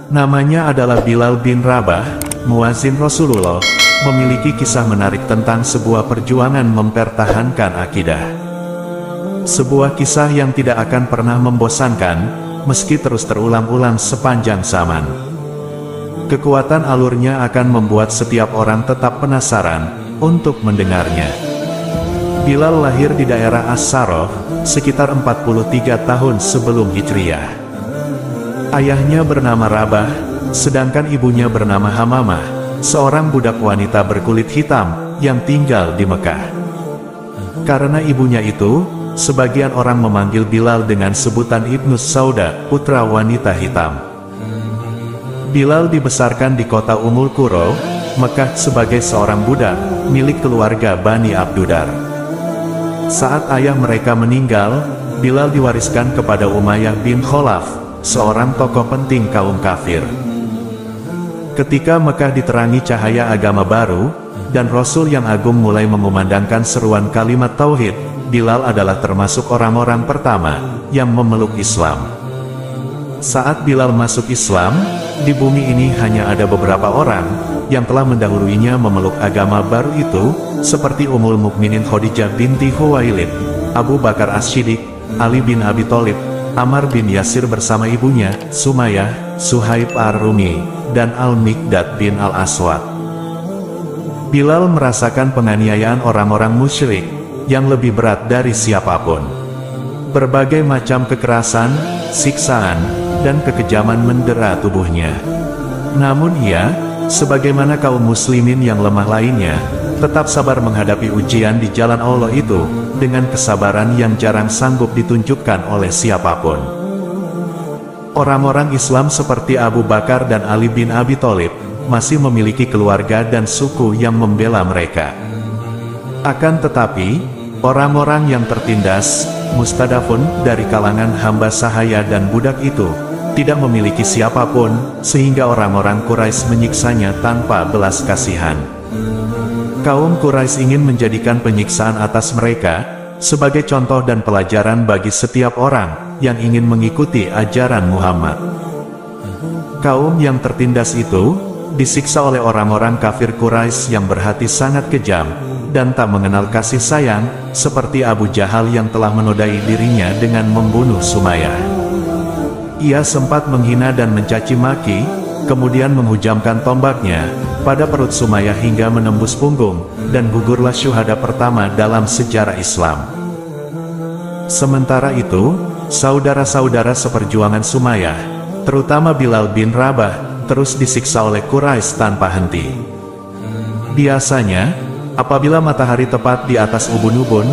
Namanya adalah Bilal bin Rabah, muazin Rasulullah, memiliki kisah menarik tentang sebuah perjuangan mempertahankan akidah. Sebuah kisah yang tidak akan pernah membosankan, meski terus terulang-ulang sepanjang zaman. Kekuatan alurnya akan membuat setiap orang tetap penasaran untuk mendengarnya. Bilal lahir di daerah As-Saroh, sekitar 43 tahun sebelum Hijriah. Ayahnya bernama Rabah, sedangkan ibunya bernama Hamamah, seorang budak wanita berkulit hitam yang tinggal di Mekah. Karena ibunya itu, sebagian orang memanggil Bilal dengan sebutan Ibnus Sauda, putra wanita hitam. Bilal dibesarkan di kota Ummul Qura, Mekah sebagai seorang budak, milik keluarga Bani Abdudar. Saat ayah mereka meninggal, Bilal diwariskan kepada Umayyah bin Khalaf, seorang tokoh penting kaum kafir. Ketika Mekah diterangi cahaya agama baru, dan Rasul yang agung mulai mengumandangkan seruan kalimat Tauhid, Bilal adalah termasuk orang-orang pertama yang memeluk Islam. Saat Bilal masuk Islam, di bumi ini hanya ada beberapa orang yang telah mendahuluinya memeluk agama baru itu, seperti Ummul Mukminin Khadijah binti Khuwailid, Abu Bakar As-Siddiq, Ali bin Abi Thalib, Ammar bin Yasir bersama ibunya, Sumayyah, Suhaib Ar-Rumi, dan Al-Miqdad bin Al-Aswad. Bilal merasakan penganiayaan orang-orang musyrik, yang lebih berat dari siapapun. Berbagai macam kekerasan, siksaan, dan kekejaman mendera tubuhnya. Namun ia, sebagaimana kaum muslimin yang lemah lainnya, tetap sabar menghadapi ujian di jalan Allah itu, dengan kesabaran yang jarang sanggup ditunjukkan oleh siapapun. Orang-orang Islam seperti Abu Bakar dan Ali bin Abi Thalib, masih memiliki keluarga dan suku yang membela mereka. Akan tetapi, orang-orang yang tertindas, mustadafun dari kalangan hamba sahaya dan budak itu, tidak memiliki siapapun, sehingga orang-orang Quraisy menyiksanya tanpa belas kasihan. Kaum Quraisy ingin menjadikan penyiksaan atas mereka sebagai contoh dan pelajaran bagi setiap orang yang ingin mengikuti ajaran Muhammad. Kaum yang tertindas itu disiksa oleh orang-orang kafir Quraisy yang berhati sangat kejam dan tak mengenal kasih sayang, seperti Abu Jahal yang telah menodai dirinya dengan membunuh Sumayyah. Ia sempat menghina dan mencaci maki, kemudian menghujamkan tombaknya pada perut Sumayyah hingga menembus punggung, dan gugurlah syuhada pertama dalam sejarah Islam. Sementara itu, saudara-saudara seperjuangan Sumayyah, terutama Bilal bin Rabah, terus disiksa oleh Quraisy tanpa henti. Biasanya, apabila matahari tepat di atas ubun-ubun,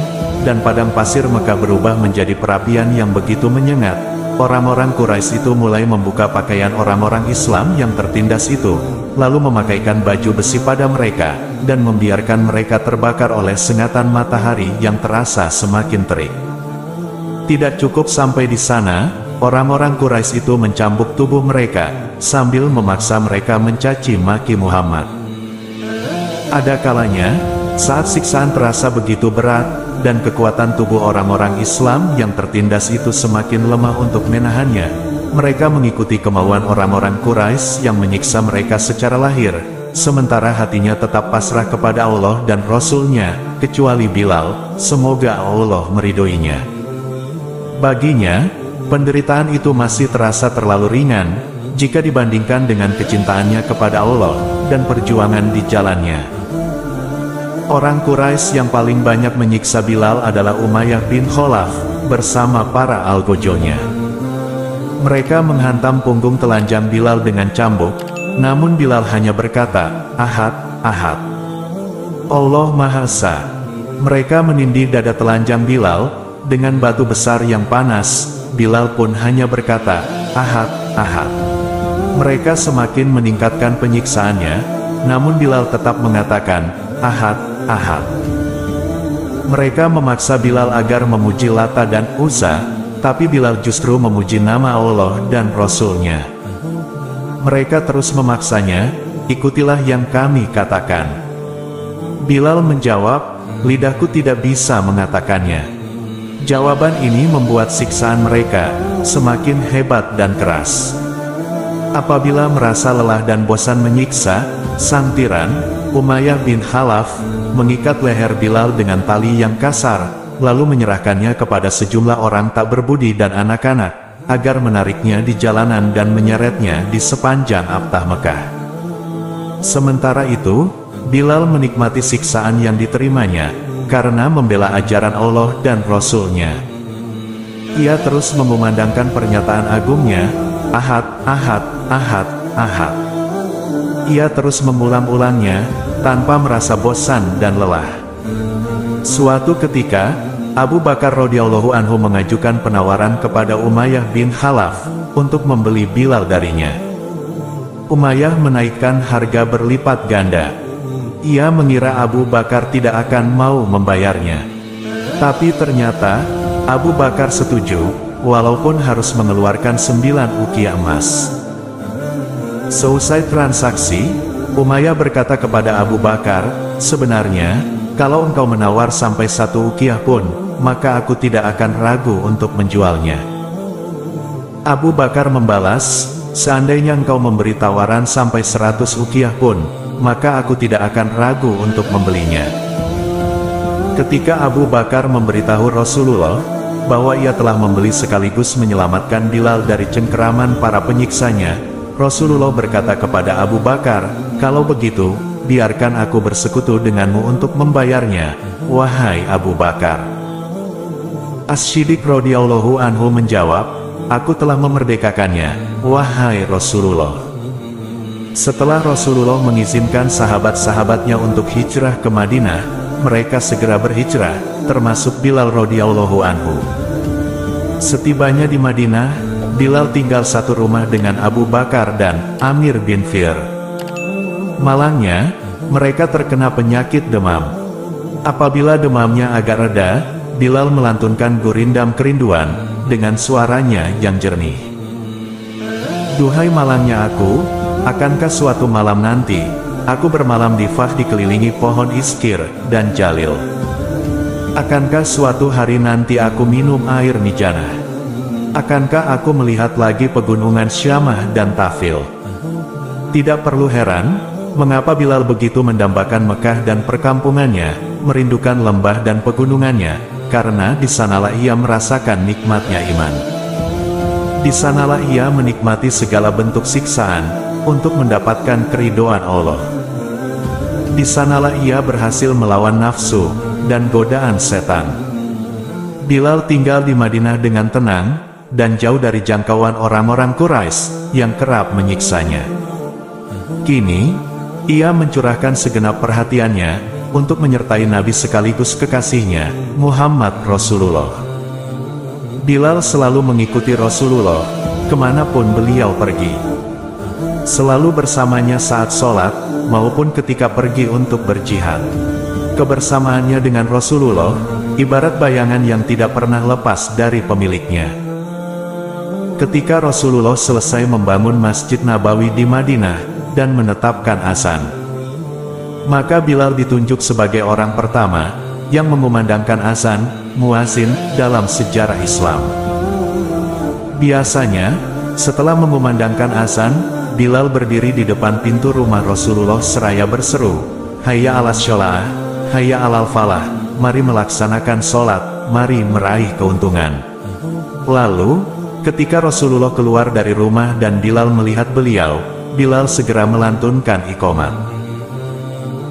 dan padang pasir Mekah berubah menjadi perapian yang begitu menyengat, orang-orang Quraisy itu mulai membuka pakaian orang-orang Islam yang tertindas itu, lalu memakaikan baju besi pada mereka, dan membiarkan mereka terbakar oleh sengatan matahari yang terasa semakin terik. Tidak cukup sampai di sana, orang-orang Quraisy itu mencambuk tubuh mereka, sambil memaksa mereka mencaci maki Muhammad. Ada kalanya, saat siksaan terasa begitu berat, dan kekuatan tubuh orang-orang Islam yang tertindas itu semakin lemah untuk menahannya, mereka mengikuti kemauan orang-orang Quraisy yang menyiksa mereka secara lahir, sementara hatinya tetap pasrah kepada Allah dan Rasul-Nya, kecuali Bilal, semoga Allah meridhoinya. Baginya, penderitaan itu masih terasa terlalu ringan, jika dibandingkan dengan kecintaannya kepada Allah, dan perjuangan di jalannya. Orang Quraisy yang paling banyak menyiksa Bilal adalah Umayyah bin Khalaf, bersama para algojonya. Mereka menghantam punggung telanjang Bilal dengan cambuk, namun Bilal hanya berkata, "Ahad, Ahad. Allah Maha Esa." Mereka menindih dada telanjang Bilal dengan batu besar yang panas. Bilal pun hanya berkata, "Ahad, Ahad." Mereka semakin meningkatkan penyiksaannya, namun Bilal tetap mengatakan, "Ahad, Ahad." Mereka memaksa Bilal agar memuji Lata dan Uzza, tapi Bilal justru memuji nama Allah dan Rasul-Nya. Mereka terus memaksanya, "Ikutilah yang kami katakan." Bilal menjawab, "Lidahku tidak bisa mengatakannya." Jawaban ini membuat siksaan mereka semakin hebat dan keras. Apabila merasa lelah dan bosan menyiksa, sang tiran, Umayyah bin Khalaf, mengikat leher Bilal dengan tali yang kasar, lalu menyerahkannya kepada sejumlah orang tak berbudi dan anak-anak, agar menariknya di jalanan dan menyeretnya di sepanjang Abtah Mekah. Sementara itu, Bilal menikmati siksaan yang diterimanya, karena membela ajaran Allah dan Rasul-Nya. Ia terus mengumandangkan pernyataan agungnya, Ahad, Ahad, Ahad, Ahad. Ia terus mengulang-ulangnya, tanpa merasa bosan dan lelah. Suatu ketika, Abu Bakar radhiyallahu anhu mengajukan penawaran kepada Umayyah bin Khalaf, untuk membeli Bilal darinya. Umayyah menaikkan harga berlipat ganda. Ia mengira Abu Bakar tidak akan mau membayarnya. Tapi ternyata, Abu Bakar setuju, walaupun harus mengeluarkan 9 ukiah emas. Seusai transaksi, Umayyah berkata kepada Abu Bakar, sebenarnya, kalau engkau menawar sampai 1 ukiah pun, maka aku tidak akan ragu untuk menjualnya. Abu Bakar membalas, seandainya engkau memberi tawaran sampai 100 ukiah pun, maka aku tidak akan ragu untuk membelinya. Ketika Abu Bakar memberitahu Rasulullah, bahwa ia telah membeli sekaligus menyelamatkan Bilal dari cengkeraman para penyiksanya, Rasulullah berkata kepada Abu Bakar, kalau begitu, biarkan aku bersekutu denganmu untuk membayarnya, wahai Abu Bakar. As-Siddiq radhiyallahu anhu menjawab, aku telah memerdekakannya, wahai Rasulullah. Setelah Rasulullah mengizinkan sahabat-sahabatnya untuk hijrah ke Madinah, mereka segera berhijrah, termasuk Bilal radhiyallahu anhu. Setibanya di Madinah, Bilal tinggal satu rumah dengan Abu Bakar dan Amir bin Fir. Malangnya, mereka terkena penyakit demam. Apabila demamnya agak reda, Bilal melantunkan gurindam kerinduan, dengan suaranya yang jernih. Duhai malangnya aku, akankah suatu malam nanti, aku bermalam di Fah dikelilingi pohon iskir dan jalil? Akankah suatu hari nanti aku minum air mijanah? Akankah aku melihat lagi pegunungan Syamah dan Tafil? Tidak perlu heran, mengapa Bilal begitu mendambakan Mekah dan perkampungannya, merindukan lembah dan pegunungannya, karena di sanalah ia merasakan nikmatnya iman. Di sanalah ia menikmati segala bentuk siksaan, untuk mendapatkan keridhaan Allah. Di sanalah ia berhasil melawan nafsu, dan godaan setan. Bilal tinggal di Madinah dengan tenang, dan jauh dari jangkauan orang-orang Quraisy yang kerap menyiksanya. Kini, ia mencurahkan segenap perhatiannya untuk menyertai Nabi sekaligus kekasihnya, Muhammad Rasulullah. Bilal selalu mengikuti Rasulullah, kemanapun beliau pergi. Selalu bersamanya saat sholat, maupun ketika pergi untuk berjihad. Kebersamaannya dengan Rasulullah, ibarat bayangan yang tidak pernah lepas dari pemiliknya. Ketika Rasulullah selesai membangun Masjid Nabawi di Madinah, dan menetapkan azan, maka Bilal ditunjuk sebagai orang pertama, yang mengumandangkan azan, muazin, dalam sejarah Islam. Biasanya, setelah mengumandangkan azan, Bilal berdiri di depan pintu rumah Rasulullah seraya berseru, Hayya 'alas sholah, hayya 'alal falah, mari melaksanakan sholat, mari meraih keuntungan. Lalu, ketika Rasulullah keluar dari rumah dan Bilal melihat beliau, Bilal segera melantunkan iqamat.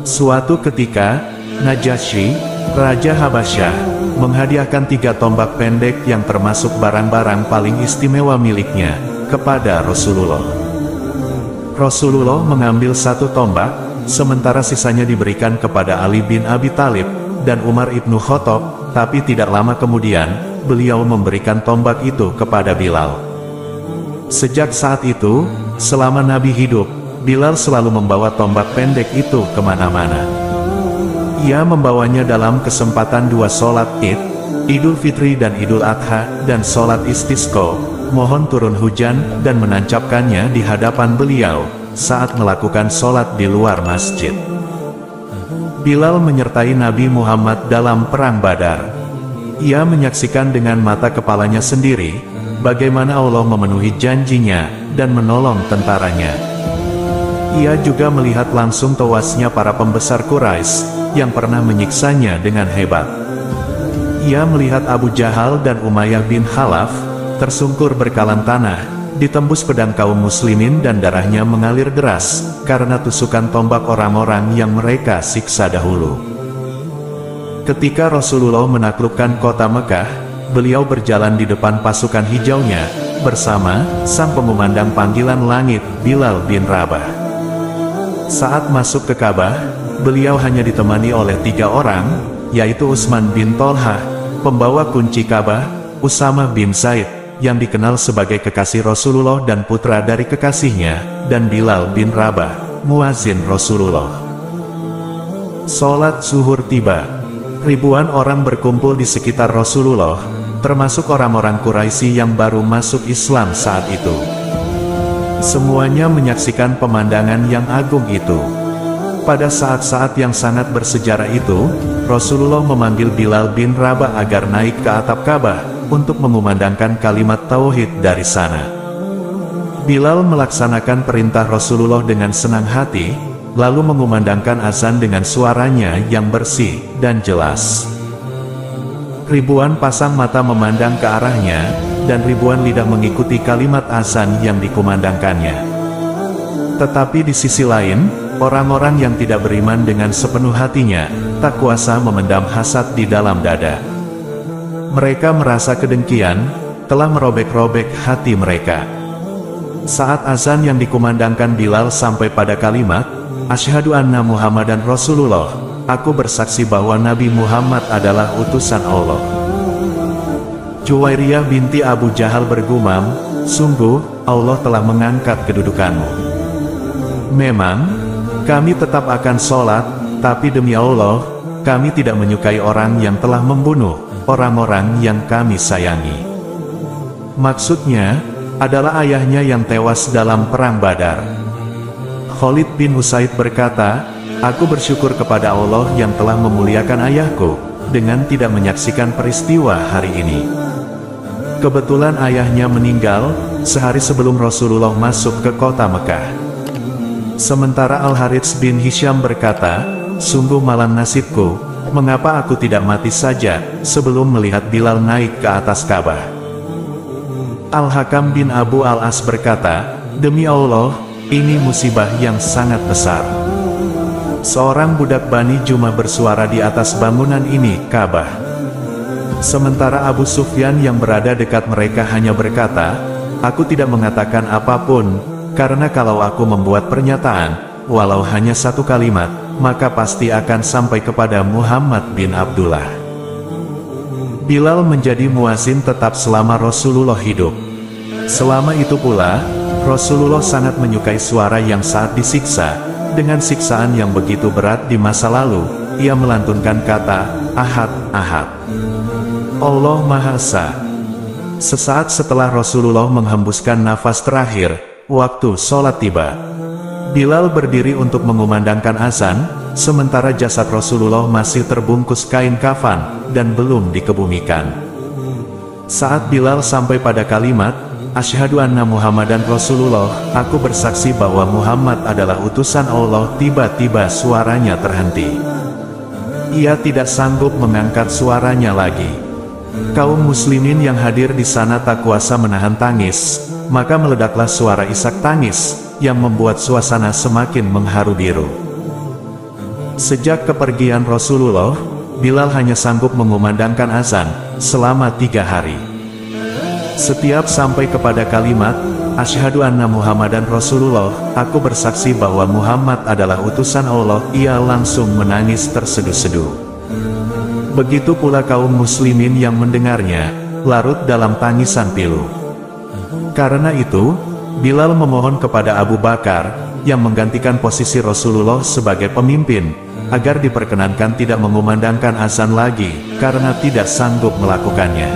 Suatu ketika, Najasyi, Raja Habasyah, menghadiahkan 3 tombak pendek yang termasuk barang-barang paling istimewa miliknya, kepada Rasulullah. Rasulullah mengambil 1 tombak, sementara sisanya diberikan kepada Ali bin Abi Thalib, dan Umar ibnu Khattab, tapi tidak lama kemudian, beliau memberikan tombak itu kepada Bilal. Sejak saat itu, selama Nabi hidup, Bilal selalu membawa tombak pendek itu kemana-mana. Ia membawanya dalam kesempatan 2 sholat Id, Idul Fitri dan Idul Adha, dan sholat istisqa, mohon turun hujan, dan menancapkannya di hadapan beliau, saat melakukan sholat di luar masjid. Bilal menyertai Nabi Muhammad dalam Perang Badar. Ia menyaksikan dengan mata kepalanya sendiri, bagaimana Allah memenuhi janjinya dan menolong tentaranya. Ia juga melihat langsung tewasnya para pembesar Quraisy yang pernah menyiksanya dengan hebat. Ia melihat Abu Jahal dan Umayyah bin Khalaf tersungkur berkalan tanah, ditembus pedang kaum muslimin dan darahnya mengalir deras karena tusukan tombak orang-orang yang mereka siksa dahulu. Ketika Rasulullah menaklukkan kota Mekah, beliau berjalan di depan pasukan hijaunya bersama sang pengumandang panggilan langit, Bilal bin Rabah. Saat masuk ke Ka'bah, beliau hanya ditemani oleh 3 orang, yaitu Utsman bin Tolhah, pembawa kunci Ka'bah, Usama bin Zaid, yang dikenal sebagai kekasih Rasulullah dan putra dari kekasihnya, dan Bilal bin Rabah, muazin Rasulullah. Sholat zuhur tiba. Ribuan orang berkumpul di sekitar Rasulullah, termasuk orang-orang Quraisy yang baru masuk Islam saat itu. Semuanya menyaksikan pemandangan yang agung itu. Pada saat-saat yang sangat bersejarah itu, Rasulullah memanggil Bilal bin Rabah agar naik ke atap Ka'bah untuk mengumandangkan kalimat tauhid dari sana. Bilal melaksanakan perintah Rasulullah dengan senang hati, lalu mengumandangkan azan dengan suaranya yang bersih dan jelas. Ribuan pasang mata memandang ke arahnya, dan ribuan lidah mengikuti kalimat azan yang dikumandangkannya. Tetapi di sisi lain, orang-orang yang tidak beriman dengan sepenuh hatinya, tak kuasa memendam hasad di dalam dada. Mereka merasa kedengkian, telah merobek-robek hati mereka. Saat azan yang dikumandangkan Bilal sampai pada kalimat, Asyhadu anna Muhammadan Rasulullah, aku bersaksi bahwa Nabi Muhammad adalah utusan Allah. Juwairiyah binti Abu Jahal bergumam, sungguh, Allah telah mengangkat kedudukanmu. Memang, kami tetap akan sholat, tapi demi Allah, kami tidak menyukai orang yang telah membunuh orang-orang yang kami sayangi. Maksudnya, adalah ayahnya yang tewas dalam perang Badar. Khalid bin Usaid berkata, aku bersyukur kepada Allah yang telah memuliakan ayahku, dengan tidak menyaksikan peristiwa hari ini. Kebetulan ayahnya meninggal, sehari sebelum Rasulullah masuk ke kota Mekah. Sementara Al-Harits bin Hisham berkata, sungguh malang nasibku, mengapa aku tidak mati saja, sebelum melihat Bilal naik ke atas Ka'bah. Al-Hakam bin Abu Al-As berkata, demi Allah, ini musibah yang sangat besar. Seorang budak Bani Jumah bersuara di atas bangunan ini, Ka'bah. Sementara Abu Sufyan yang berada dekat mereka hanya berkata, aku tidak mengatakan apapun, karena kalau aku membuat pernyataan, walau hanya 1 kalimat, maka pasti akan sampai kepada Muhammad bin Abdullah. Bilal menjadi muazin tetap selama Rasulullah hidup. Selama itu pula, Rasulullah sangat menyukai suara yang saat disiksa, dengan siksaan yang begitu berat di masa lalu, ia melantunkan kata, Ahad, Ahad. Allah Maha Esa. Sesaat setelah Rasulullah menghembuskan nafas terakhir, waktu sholat tiba. Bilal berdiri untuk mengumandangkan azan, sementara jasad Rasulullah masih terbungkus kain kafan, dan belum dikebumikan. Saat Bilal sampai pada kalimat, Asyhadu anna Muhammadan Rasulullah, aku bersaksi bahwa Muhammad adalah utusan Allah, tiba-tiba suaranya terhenti. Ia tidak sanggup mengangkat suaranya lagi. Kaum muslimin yang hadir di sana tak kuasa menahan tangis, maka meledaklah suara isak tangis, yang membuat suasana semakin mengharu biru. Sejak kepergian Rasulullah, Bilal hanya sanggup mengumandangkan azan, selama 3 hari. Setiap sampai kepada kalimat, Asyhadu anna Muhammadan Rasulullah, aku bersaksi bahwa Muhammad adalah utusan Allah, ia langsung menangis terseduh-seduh. Begitu pula kaum muslimin yang mendengarnya, larut dalam tangisan pilu. Karena itu, Bilal memohon kepada Abu Bakar, yang menggantikan posisi Rasulullah sebagai pemimpin, agar diperkenankan tidak mengumandangkan azan lagi, karena tidak sanggup melakukannya.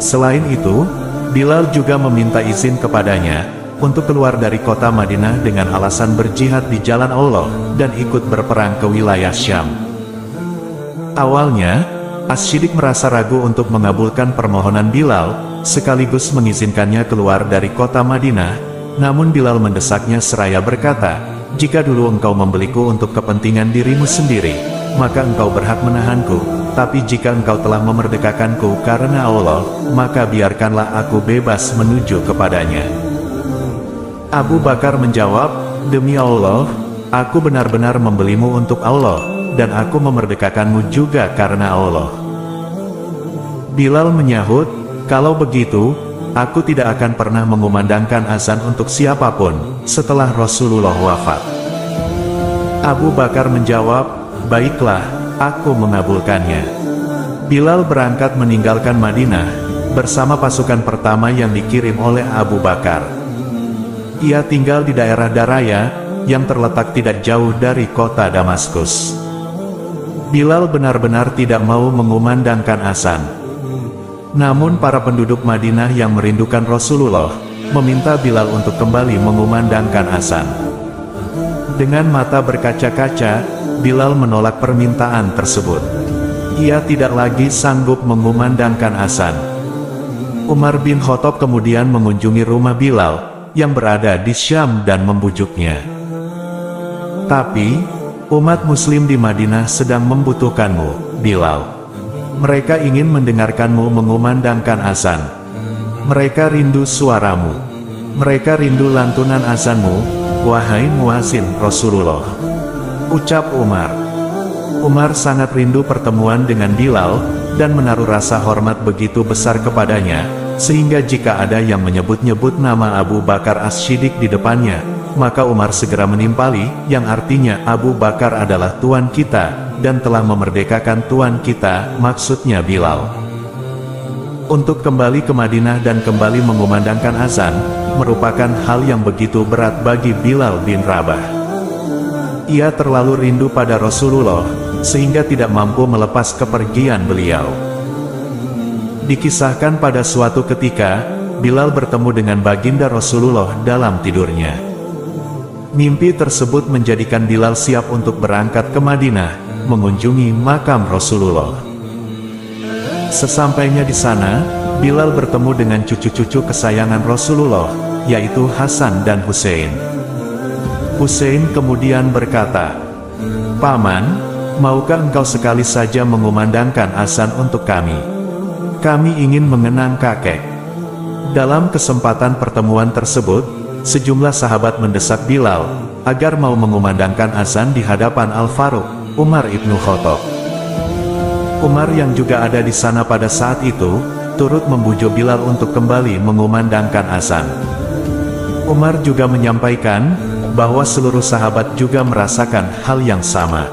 Selain itu, Bilal juga meminta izin kepadanya, untuk keluar dari kota Madinah dengan alasan berjihad di jalan Allah, dan ikut berperang ke wilayah Syam. Awalnya, As-Siddiq merasa ragu untuk mengabulkan permohonan Bilal, sekaligus mengizinkannya keluar dari kota Madinah. Namun Bilal mendesaknya seraya berkata, "Jika dulu engkau membeliku untuk kepentingan dirimu sendiri, maka engkau berhak menahanku. Tapi jika engkau telah memerdekakanku karena Allah, maka biarkanlah aku bebas menuju kepadanya." Abu Bakar menjawab, "Demi Allah, aku benar-benar membelimu untuk Allah, dan aku memerdekakanmu juga karena Allah." Bilal menyahut, "Kalau begitu, aku tidak akan pernah mengumandangkan azan untuk siapapun setelah Rasulullah wafat." Abu Bakar menjawab, "Baiklah, aku mengabulkannya." Bilal berangkat meninggalkan Madinah bersama pasukan pertama yang dikirim oleh Abu Bakar. Ia tinggal di daerah Daraya yang terletak tidak jauh dari kota Damaskus. Bilal benar-benar tidak mau mengumandangkan azan. Namun para penduduk Madinah yang merindukan Rasulullah meminta Bilal untuk kembali mengumandangkan azan. Dengan mata berkaca-kaca, Bilal menolak permintaan tersebut. Ia tidak lagi sanggup mengumandangkan azan. Umar bin Khattab kemudian mengunjungi rumah Bilal yang berada di Syam dan membujuknya. "Tapi, umat muslim di Madinah sedang membutuhkanmu, Bilal. Mereka ingin mendengarkanmu mengumandangkan azan. Mereka rindu suaramu. Mereka rindu lantunan azanmu, wahai muazin Rasulullah," ucap Umar. Umar sangat rindu pertemuan dengan Bilal, dan menaruh rasa hormat begitu besar kepadanya, sehingga jika ada yang menyebut-nyebut nama Abu Bakar As-Siddiq di depannya, maka Umar segera menimpali, yang artinya Abu Bakar adalah tuan kita, dan telah memerdekakan tuan kita, maksudnya Bilal. Untuk kembali ke Madinah dan kembali mengumandangkan azan, merupakan hal yang begitu berat bagi Bilal bin Rabah. Ia terlalu rindu pada Rasulullah, sehingga tidak mampu melepas kepergian beliau. Dikisahkan pada suatu ketika, Bilal bertemu dengan baginda Rasulullah dalam tidurnya. Mimpi tersebut menjadikan Bilal siap untuk berangkat ke Madinah, mengunjungi makam Rasulullah. Sesampainya di sana, Bilal bertemu dengan cucu-cucu kesayangan Rasulullah, yaitu Hasan dan Hussein. Hussein kemudian berkata, "Paman, maukah engkau sekali saja mengumandangkan azan untuk kami? Kami ingin mengenang kakek." Dalam kesempatan pertemuan tersebut, sejumlah sahabat mendesak Bilal agar mau mengumandangkan azan di hadapan Al-Faruq, Umar ibnu Khattab. Umar yang juga ada di sana pada saat itu, turut membujuk Bilal untuk kembali mengumandangkan azan. Umar juga menyampaikan bahwa seluruh sahabat juga merasakan hal yang sama.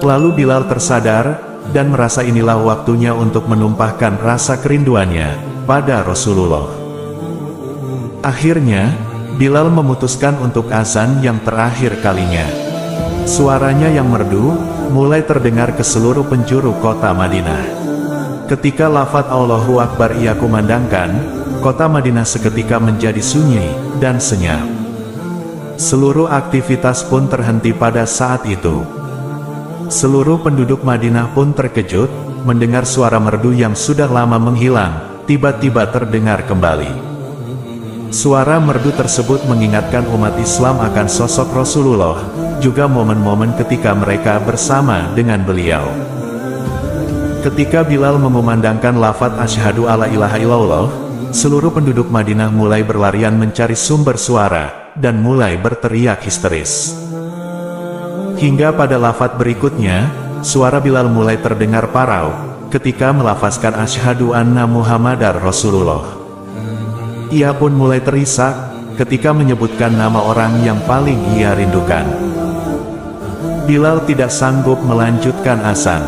Lalu Bilal tersadar, dan merasa inilah waktunya untuk menumpahkan rasa kerinduannya pada Rasulullah. Akhirnya, Bilal memutuskan untuk azan yang terakhir kalinya. Suaranya yang merdu, mulai terdengar ke seluruh penjuru kota Madinah. Ketika lafaz Allahu Akbar ia kumandangkan, kota Madinah seketika menjadi sunyi dan senyap. Seluruh aktivitas pun terhenti pada saat itu. Seluruh penduduk Madinah pun terkejut, mendengar suara merdu yang sudah lama menghilang, tiba-tiba terdengar kembali. Suara merdu tersebut mengingatkan umat Islam akan sosok Rasulullah, juga momen-momen ketika mereka bersama dengan beliau. Ketika Bilal mengumandangkan lafaz asyhadu alla ilaha illallah, seluruh penduduk Madinah mulai berlarian mencari sumber suara, dan mulai berteriak histeris. Hingga pada lafaz berikutnya, suara Bilal mulai terdengar parau, ketika melafazkan asyhadu anna Muhammadar Rasulullah. Ia pun mulai terisak, ketika menyebutkan nama orang yang paling ia rindukan. Bilal tidak sanggup melanjutkan azan.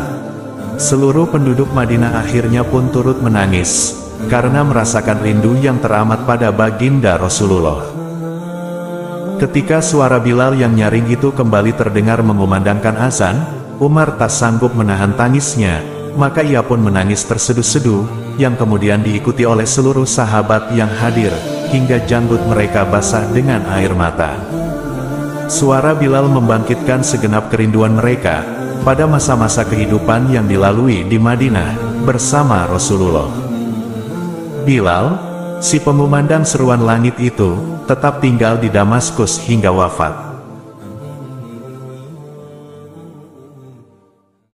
Seluruh penduduk Madinah akhirnya pun turut menangis, karena merasakan rindu yang teramat pada baginda Rasulullah. Ketika suara Bilal yang nyaring itu kembali terdengar mengumandangkan azan, Umar tak sanggup menahan tangisnya, maka ia pun menangis terseduh-seduh, yang kemudian diikuti oleh seluruh sahabat yang hadir, hingga janggut mereka basah dengan air mata. Suara Bilal membangkitkan segenap kerinduan mereka, pada masa-masa kehidupan yang dilalui di Madinah, bersama Rasulullah. Bilal, si pemandang seruan langit itu, tetap tinggal di Damaskus hingga wafat.